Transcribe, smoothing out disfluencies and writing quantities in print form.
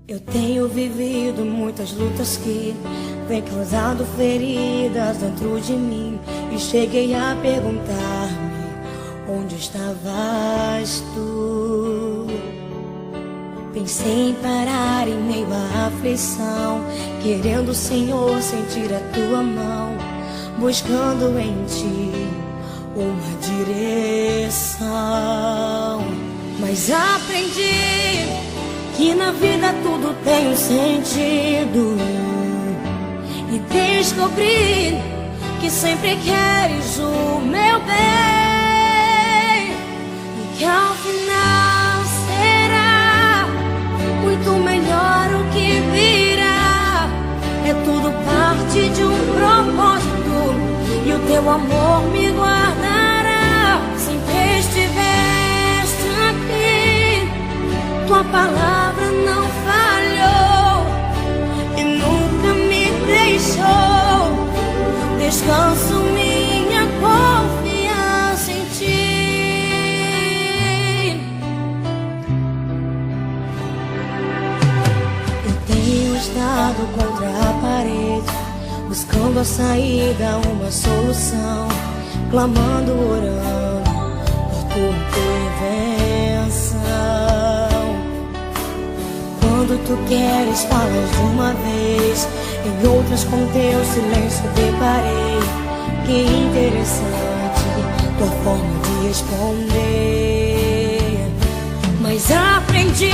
Eu tenho vivido muitas lutas que vem causando feridas dentro de mim, e cheguei a perguntar-me: onde estavas tu? Pensei em parar em meio à aflição, querendo, Senhor, sentir a tua mão, buscando em ti uma direção. Mas aprendi que na vida tudo tem um sentido, e descobri que sempre queres o meu bem, e que ao final será muito melhor o que virá. É tudo parte de um propósito, e o teu amor me guardará. Sempre estiveste aqui, tua palavra não falhou e nunca me deixou. Descanso minha confiança em ti. Eu tenho estado contra a parede, buscando a saída, uma solução, clamando, orando por tua intervenção. Quando tu queres, falas de uma vez, em outras com teu silêncio deparei. Que interessante tua forma de responder. Mas aprendi